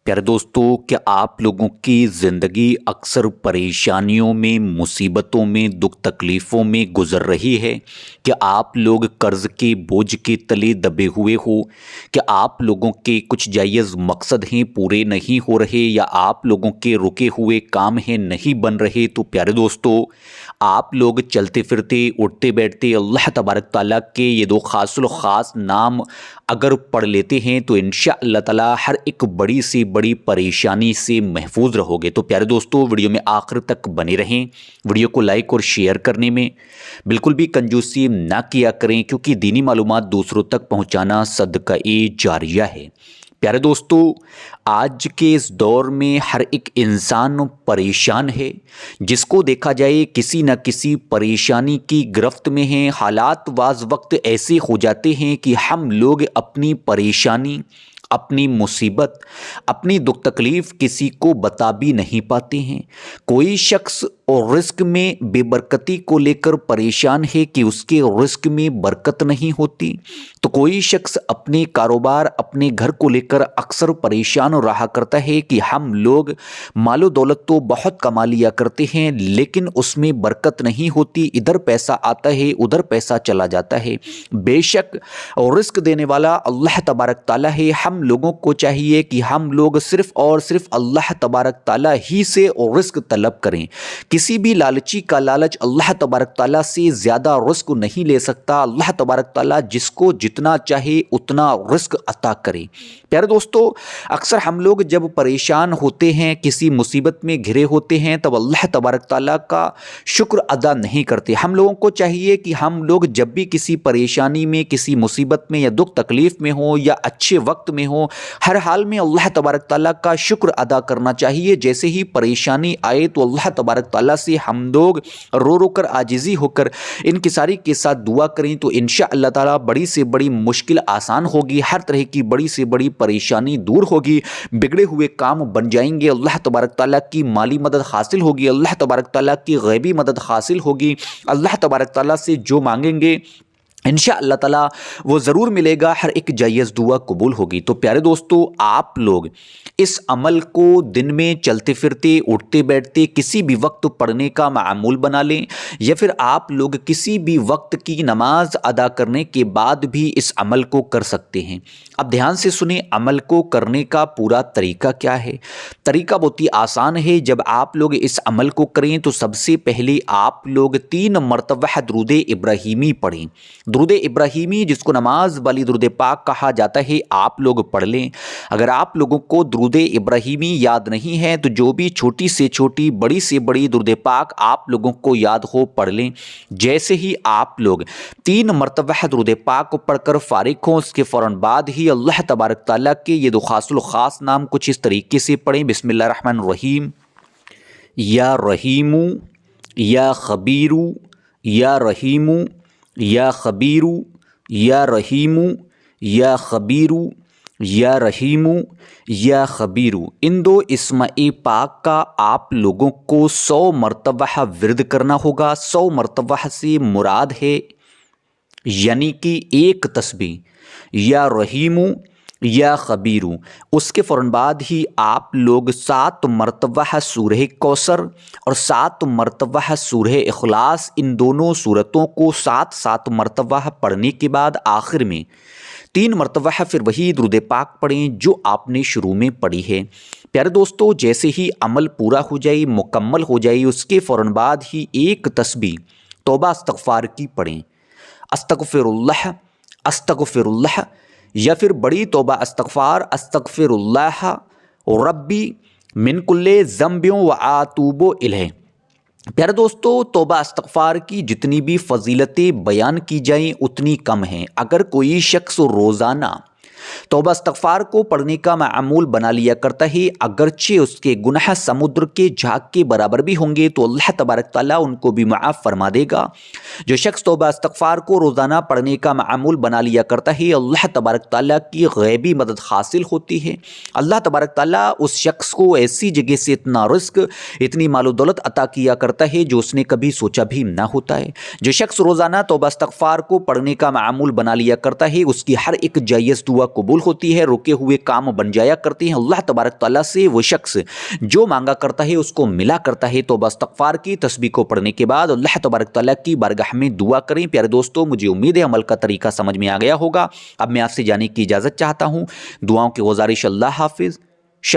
प्यारे दोस्तों, क्या आप लोगों की ज़िंदगी अक्सर परेशानियों में, मुसीबतों में, दुख तकलीफ़ों में गुज़र रही है? क्या आप लोग कर्ज़ के बोझ के तले दबे हुए हो? क्या आप लोगों के कुछ जायज़ मकसद हैं पूरे नहीं हो रहे, या आप लोगों के रुके हुए काम हैं नहीं बन रहे? तो प्यारे दोस्तों, आप लोग चलते फिरते, उठते बैठते अल्लाह तबारक ताला के ये दो ख़ासुल ख़ास नाम अगर पढ़ लेते हैं तो इंशाअल्लाह ताला हर एक बड़ी से बड़ी परेशानी से महफूज रहोगे। तो प्यारे दोस्तों, वीडियो में आखिर तक बने रहें। वीडियो को लाइक और शेयर करने में बिल्कुल भी कंजूसी ना किया करें, क्योंकि दीनी मालूमात दूसरों तक पहुंचाना सदका-ए जारिया है। प्यारे दोस्तों, आज के इस दौर में हर एक इंसान परेशान है। जिसको देखा जाए किसी न किसी परेशानी की गिरफ्त में है। हालात वाज वक्त ऐसे हो जाते हैं कि हम लोग अपनी परेशानी, अपनी मुसीबत, अपनी दुख तकलीफ़ किसी को बता भी नहीं पाते हैं। कोई शख्स और रिस्क में बेबरकती को लेकर परेशान है कि उसके रिस्क में बरकत नहीं होती, तो कोई शख्स अपने कारोबार, अपने घर को लेकर अक्सर परेशान रहा करता है कि हम लोग मालो दौलत तो बहुत कमा लिया करते हैं, लेकिन उसमें बरकत नहीं होती। इधर पैसा आता है, उधर पैसा चला जाता है। बेशक और रिस्क देने वाला अल्लाह तबारक ताला है। हम लोगों को चाहिए कि हम लोग सिर्फ़ और सिर्फ अल्लाह तबारक ताला ही से और रिस्क तलब करें। किसी भी लालची का लालच अल्लाह तबारक ताला से ज़्यादा रिस्क नहीं ले सकता। अल्लाह तबारक ताला जिसको जितना चाहे उतना रिस्क अता करे। प्यारे दोस्तों, अक्सर हम लोग जब परेशान होते हैं, किसी मुसीबत में घिरे होते हैं, तब अल्लाह तबारक ताला का शुक्र अदा नहीं करते। हम लोगों को चाहिए कि हम लोग जब भी किसी परेशानी में, किसी मुसीबत में या दुख तकलीफ़ में हो या अच्छे वक्त में हो, हर हाल में अल्लाह तबारक ताला का शुक्र अदा करना चाहिए। जैसे ही परेशानी आए तो अल्लाह तबारक ताला से हम लोग रो रो कर, आजिज़ी होकर, इनकिसारी के साथ दुआ करें तो इंशाअल्लाह ताला बड़ी से बड़ी मुश्किल आसान होगी। हर तरह की बड़ी से बड़ी परेशानी दूर होगी। बिगड़े हुए काम बन जाएंगे। अल्लाह तबारक ताला की माली मदद हासिल होगी। अल्लाह तबारक ताला की गैबी मदद हासिल होगी। अल्लाह तबारक ताला से जो मांगेंगे इंशाअल्लाह ताला वो ज़रूर मिलेगा। हर एक जायज़ दुआ कबूल होगी। तो प्यारे दोस्तों, आप लोग इस अमल को दिन में चलते फिरते, उठते बैठते किसी भी वक्त पढ़ने का मामूल बना लें, या फिर आप लोग किसी भी वक्त की नमाज अदा करने के बाद भी इस अमल को कर सकते हैं। अब ध्यान से सुने, अमल को करने का पूरा तरीका क्या है। तरीका बहुत ही आसान है। जब आप लोग इस अमल को करें तो सबसे पहले आप लोग 3 मरतबा दुरूद इब्राहीमी पढ़ें। दुरूद इब्राहीमी, जिसको नमाज वाली दुरूद पाक कहा जाता है, आप लोग पढ़ लें। अगर आप लोगों को दुरूद इब्राहीमी याद नहीं है तो जो भी छोटी से छोटी, बड़ी से बड़ी दुरूद पाक आप लोगों को याद हो पढ़ लें। जैसे ही आप लोग 3 मरतबा दुरूद पाक को पढ़कर फारिग हों, उसके फ़ौरन बाद ही अल्लाह तबारक ताला के ये दो खासुल ख़ास नाम कुछ इस तरीके से पढ़ें। बिस्मिल्लाह रहमान रहीम। या रहीमु, या खबीरू, या रहीमु, या खबीरू, या रहीमु, या खबीरू, या रहीमु, या खबीरू। इन दो इस्म-ए पाक का आप लोगों को 100 मरतबा विर्द करना होगा। 100 मरतबा से मुराद है यानी कि एक तस्बीह या रहीमु या खबीरू। उसके फ़ौरन बाद ही आप लोग 7 मरतबा सूरह कौसर और 7 मरतबा सूरह इखलास, इन दोनों सूरतों को 7-7 मरतबा पढ़ने के बाद आखिर में 3 मरतबा फिर वही दुरूद पाक पढ़ें जो आपने शुरू में पढ़ी है। प्यारे दोस्तों, जैसे ही अमल पूरा हो जाए, मुकम्मल हो जाए, उसके फ़ौरन बाद ही एक तस्बीह तौबा इस्तग़फ़ार की पढ़ें। अस्तग़फ़िरुल्लाह, अस्तग़फ़िरुल्लाह, या फिर बड़ी तौबा इस्तग़फ़ार, अस्तग़फ़िरुल्लाह रब्बी मिन कुल्ले ज़ंबियों व आतूबु इलैह। प्यारे दोस्तों, तौबा इस्तग़फ़ार की जितनी भी फ़ज़ीलतें बयान की जाएं उतनी कम हैं। अगर कोई शख्स रोज़ाना तौबा इस्तग़फ़ार को पढ़ने का मामूल बना लिया करता है, अगरचे उसके गुनाह समुद्र के झाग के बराबर भी होंगे, तो अल्लाह तबारक ताला उनको भी माफ़ फरमा देगा। जो शख्स तौबा इस्तग़फ़ार को रोज़ाना पढ़ने का मामूल बना लिया करता है, अल्लाह तबारक ताला की गैबी मदद हासिल होती है। अल्लाह तबारक ताला उस शख्स को ऐसी जगह से इतना रिज़्क़, इतनी मालो दौलत अता किया करता है जो उसने कभी सोचा भी ना होता है। जो शख्स रोज़ाना तौबा इस्तग़फ़ार को पढ़ने का मामूल बना लिया करता है, उसकी हर एक जायज़ दुआ قبول ہوتی ہے, رکے ہوئے کام بن جایا کرتے ہیں. اللہ تبارک تعالیٰ سے وہ شخص جو مانگا کرتا ہے اس کو ملا کرتا ہے. توبہ استغفار کی تسبیح کو پڑھنے کے بعد اللہ تبارک تعالیٰ کی بارگاہ میں دعا کریں. پیارے دوستو, مجھے امید ہے عمل کا طریقہ سمجھ میں آ گیا ہوگا. اب میں آپ سے جانے کی اجازت چاہتا ہوں. دعاؤں کی گزارش. اللہ حافظ.